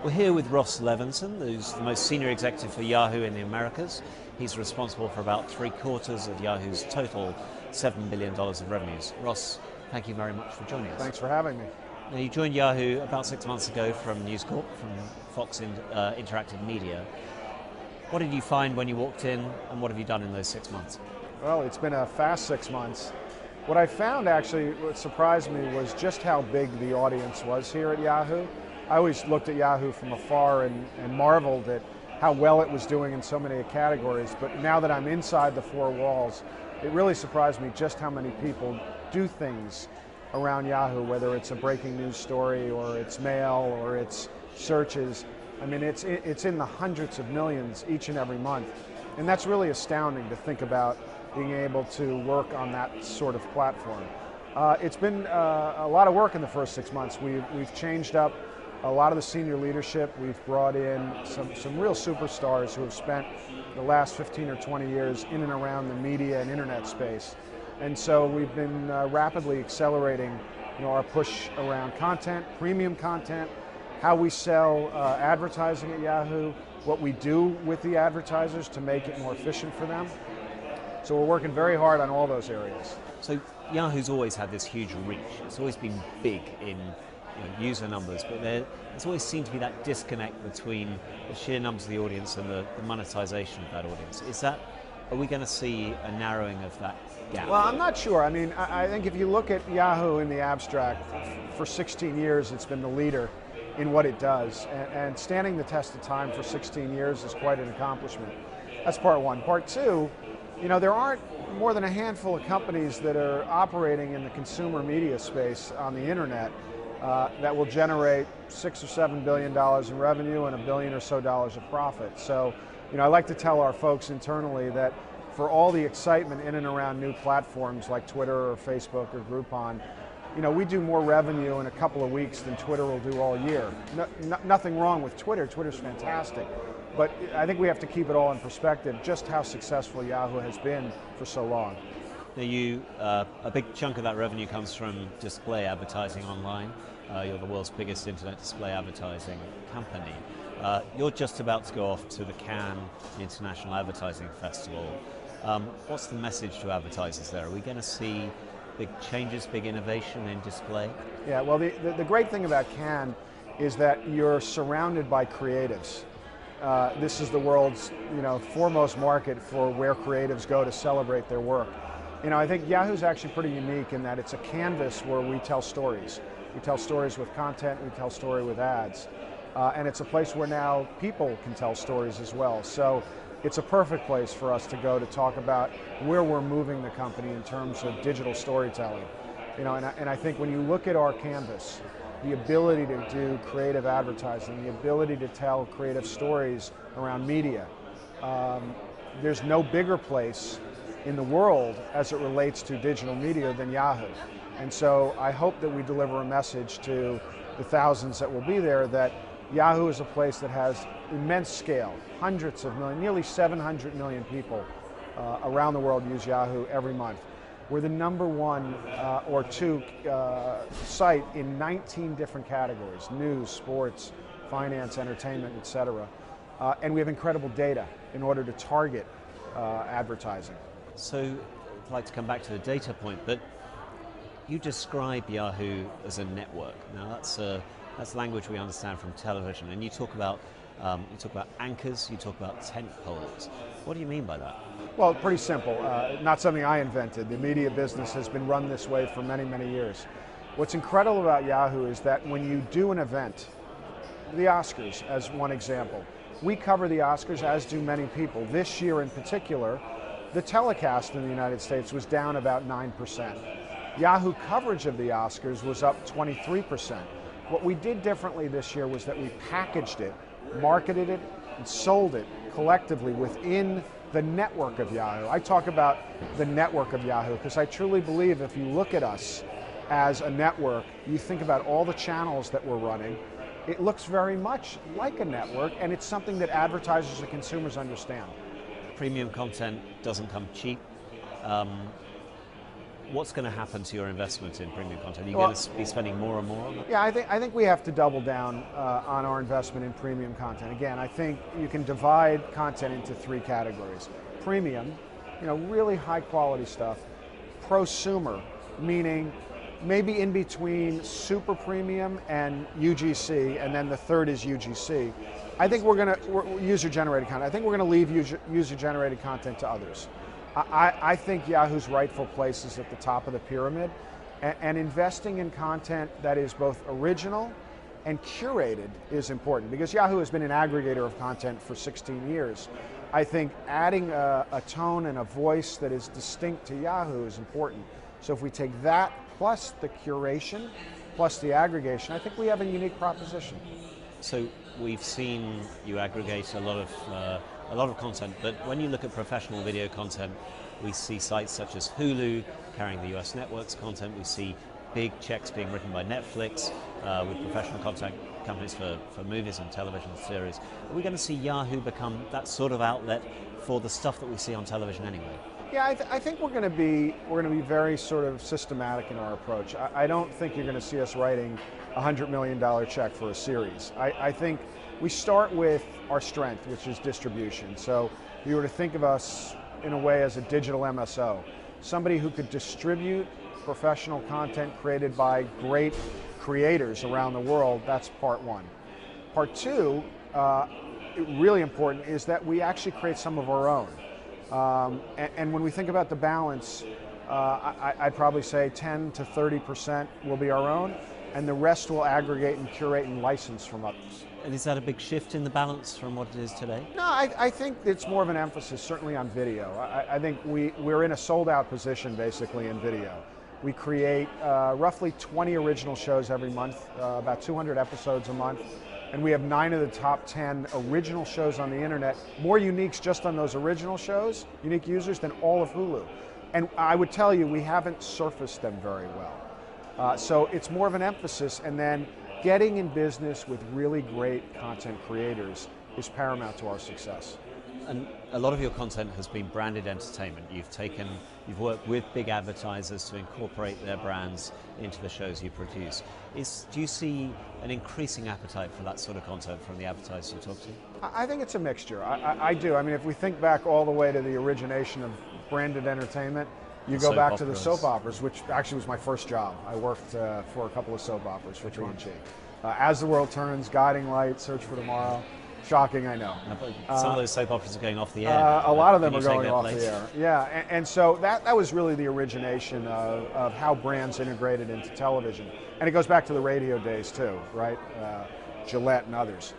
We're here with Ross Levinson, who's the most senior executive for Yahoo in the Americas. He's responsible for about 3/4 of Yahoo's total $7 billion of revenues. Ross, thank you very much for joining us. Thanks for having me. Now, you joined Yahoo about 6 months ago from News Corp, from Fox Interactive Media. What did you find when you walked in, and what have you done in those 6 months? Well, it's been a fast 6 months. What I found actually, what surprised me was just how big the audience was here at Yahoo. I always looked at Yahoo from afar and marveled at how well it was doing in so many categories, but now that I'm inside the four walls, it really surprised me just how many people do things around Yahoo, whether it's a breaking news story or it's mail or it's searches. I mean, it's in the hundreds of millions each and every month, and that's really astounding to think about being able to work on that sort of platform. It's been a lot of work in the first 6 months. We've changed up a lot of the senior leadership. We've brought in some real superstars who have spent the last 15 or 20 years in and around the media and internet space. And so we've been rapidly accelerating our push around content, premium content, how we sell advertising at Yahoo, what we do with the advertisers to make it more efficient for them. So we're working very hard on all those areas. So Yahoo's always had this huge reach. It's always been big in user numbers, but there's always seemed to be that disconnect between the sheer numbers of the audience and the monetization of that audience. Are we going to see a narrowing of that gap? Well, I'm not sure. I mean, I think if you look at Yahoo in the abstract, for 16 years it's been the leader in what it does, and standing the test of time for 16 years is quite an accomplishment. That's part one. Part two, there aren't more than a handful of companies that are operating in the consumer media space on the internet that will generate $6 or $7 billion in revenue and $1 billion or so of profit. So, I like to tell our folks internally that for all the excitement in and around new platforms like Twitter or Facebook or Groupon, we do more revenue in a couple of weeks than Twitter will do all year. Nothing wrong with Twitter. Twitter's fantastic. But I think we have to keep it all in perspective, just how successful Yahoo has been for so long. Now a big chunk of that revenue comes from display advertising online. You're the world's biggest internet display advertising company. You're just about to go off to the Cannes International Advertising Festival. What's the message to advertisers there? Are we going to see big changes, big innovation in display? Yeah, well, the great thing about Cannes is that you're surrounded by creatives. This is the world's foremost market for where creatives go to celebrate their work. I think Yahoo's actually pretty unique in that it's a canvas where we tell stories. We tell stories with content, we tell story with ads. And it's a place where now people can tell stories as well. So it's a perfect place for us to go to talk about where we're moving the company in terms of digital storytelling. And I think when you look at our canvas, the ability to do creative advertising, the ability to tell creative stories around media, there's no bigger place in the world as it relates to digital media than Yahoo. And so I hope that we deliver a message to the thousands that will be there that Yahoo is a place that has immense scale, hundreds of millions, nearly 700 million people around the world use Yahoo every month. We're the number one or two site in 19 different categories: news, sports, finance, entertainment, etc. And we have incredible data in order to target advertising. So I'd like to come back to the data point, but you describe Yahoo as a network. Now that's language we understand from television, and you talk about anchors, you talk about tent poles. What do you mean by that? Well, pretty simple. Not something I invented. The media business has been run this way for many, many years. What's incredible about Yahoo is that when you do an event, the Oscars as one example, we cover the Oscars, as do many people. This year in particular, the telecast in the United States was down about 9%. Yahoo coverage of the Oscars was up 23%. What we did differently this year was that we packaged it, marketed it, and sold it collectively within the network of Yahoo. I talk about the network of Yahoo because I truly believe if you look at us as a network, you think about all the channels that we're running, it looks very much like a network, and it's something that advertisers and consumers understand. Premium content doesn't come cheap. What's going to happen to your investment in premium content? Are you going to be spending more and more on that? Yeah, I think we have to double down on our investment in premium content. Again, I think you can divide content into three categories. Premium, really high quality stuff. Prosumer, meaning maybe in between super premium and UGC, and then the third is UGC. I think we're user-generated content. I think we're going to leave user-generated content to others. I think Yahoo's rightful place is at the top of the pyramid, and investing in content that is both original and curated is important, because Yahoo has been an aggregator of content for 16 years. I think adding a tone and a voice that is distinct to Yahoo is important. So if we take that plus the curation, plus the aggregation, I think we have a unique proposition. So we've seen you aggregate a lot of content, but when you look at professional video content, we see sites such as Hulu carrying the US networks content. We see big checks being written by Netflix with professional content companies for movies and television series. Are we going to see Yahoo become that sort of outlet for the stuff that we see on television anyway? Yeah, I think we're going to be very sort of systematic in our approach. I don't think you're going to see us writing a $100 million check for a series. I think we start with our strength, which is distribution. So if you were to think of us in a way as a digital MSO, somebody who could distribute professional content created by great creators around the world, that's part one. Part two, really important, is that we actually create some of our own. And when we think about the balance, I'd probably say 10 to 30% will be our own, and the rest will aggregate and curate and license from others. And is that a big shift in the balance from what it is today? No, I think it's more of an emphasis, certainly on video. I think we're in a sold-out position, basically, in video. We create roughly 20 original shows every month, about 200 episodes a month, and we have 9 of the top 10 original shows on the internet, more uniques just on those original shows, unique users, than all of Hulu. And I would tell you, we haven't surfaced them very well. So it's more of an emphasis, and then getting in business with really great content creators is paramount to our success. And a lot of your content has been branded entertainment. You've worked with big advertisers to incorporate their brands into the shows you produce. Do you see an increasing appetite for that sort of content from the advertisers you talk to? I think it's a mixture. I do. I mean, if we think back all the way to the origination of branded entertainment, you go back to the soap operas, which actually was my first job. I worked for a couple of soap operas for P&G. As the World Turns, Guiding Light, Search for Tomorrow. Shocking, I know. Some of those soap operas are going off the air. A lot of them are going off the air. Yeah, and so that was really the origination of how brands integrated into television. And it goes back to the radio days too, right? Gillette and others.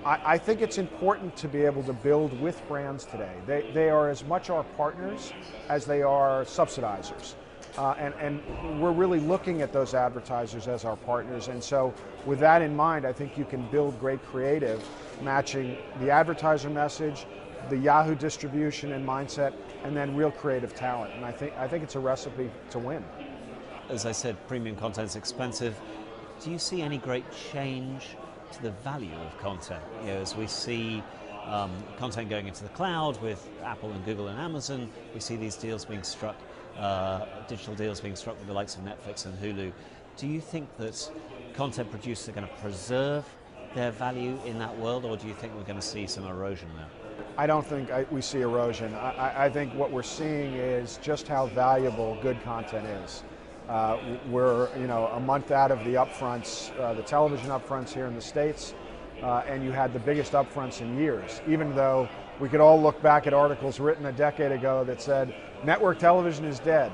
I think it's important to be able to build with brands today. They are as much our partners as they are subsidizers. And we're really looking at those advertisers as our partners. And so with that in mind, I think you can build great creative, matching the advertiser message, the Yahoo distribution and mindset, and then real creative talent. And I think it's a recipe to win. As I said, premium content's expensive. Do you see any great change to the value of content? As we see content going into the cloud with Apple and Google and Amazon, we see these deals being struck, digital deals being struck with the likes of Netflix and Hulu. Do you think that content producers are going to preserve their value in that world, or do you think we're going to see some erosion there? I don't think we see erosion. I think what we're seeing is just how valuable good content is. We're a month out of the upfronts, the television upfronts here in the States, and you had the biggest upfronts in years, even though we could all look back at articles written a decade ago that said network television is dead.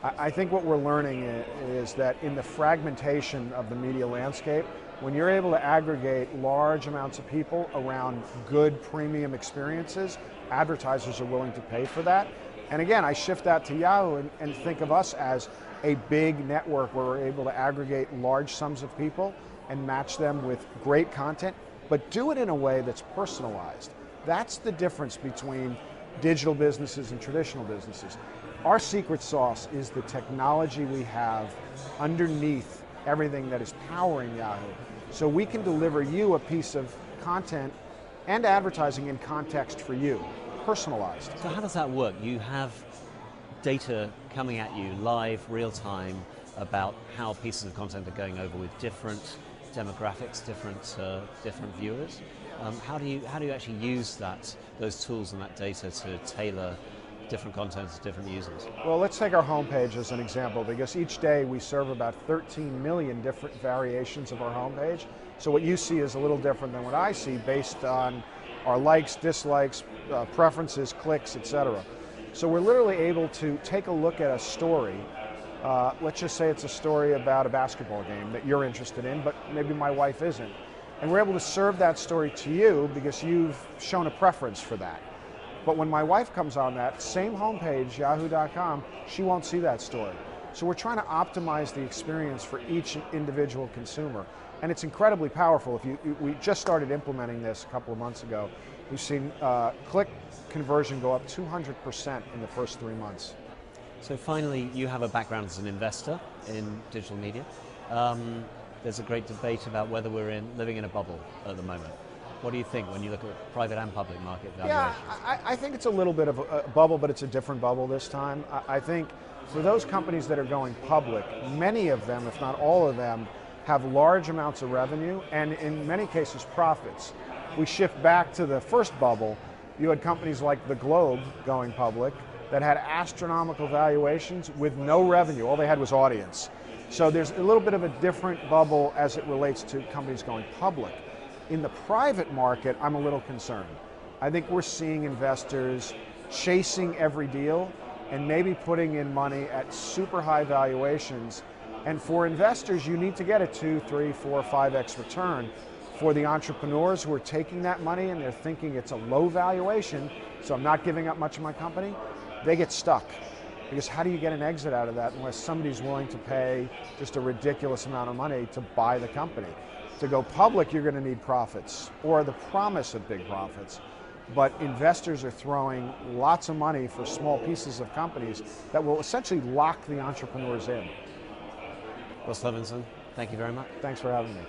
I think what we're learning is that in the fragmentation of the media landscape, when you're able to aggregate large amounts of people around good premium experiences, advertisers are willing to pay for that. And again, I shift that to Yahoo and think of us as a big network where we're able to aggregate large sums of people and match them with great content, but do it in a way that's personalized. That's the difference between digital businesses and traditional businesses. Our secret sauce is the technology we have underneath everything that is powering Yahoo. So we can deliver you a piece of content and advertising in context for you, personalized. So how does that work? You have data coming at you live, real time, about how pieces of content are going over with different demographics, different viewers. How do you actually use those tools and that data to tailor different content to different users? Well, let's take our homepage as an example, because each day we serve about 13 million different variations of our homepage. So what you see is a little different than what I see based on our likes, dislikes, preferences, clicks, etc. So we're literally able to take a look at a story. Let's just say it's a story about a basketball game that you're interested in, but maybe my wife isn't. And we're able to serve that story to you because you've shown a preference for that. But when my wife comes on that same homepage, yahoo.com, she won't see that story. So we're trying to optimize the experience for each individual consumer. And it's incredibly powerful. We just started implementing this a couple of months ago. We've seen click conversion go up 200% in the first 3 months. So finally, you have a background as an investor in digital media. There's a great debate about whether we're living in a bubble at the moment. What do you think when you look at private and public market valuations? Yeah, I think it's a little bit of a bubble, but it's a different bubble this time. I think for those companies that are going public, many of them, if not all of them, have large amounts of revenue and in many cases profits. We shift back to the first bubble, you had companies like the Globe going public that had astronomical valuations with no revenue, all they had was audience. So there's a little bit of a different bubble as it relates to companies going public. In the private market, I'm a little concerned. I think we're seeing investors chasing every deal and maybe putting in money at super high valuations. And for investors, you need to get a 2, 3, 4, 5x return. For the entrepreneurs who are taking that money and they're thinking it's a low valuation, so I'm not giving up much of my company, they get stuck. Because how do you get an exit out of that unless somebody's willing to pay just a ridiculous amount of money to buy the company? To go public, you're going to need profits, or the promise of big profits. But investors are throwing lots of money for small pieces of companies that will essentially lock the entrepreneurs in. Russ Levinson, thank you very much. Thanks for having me.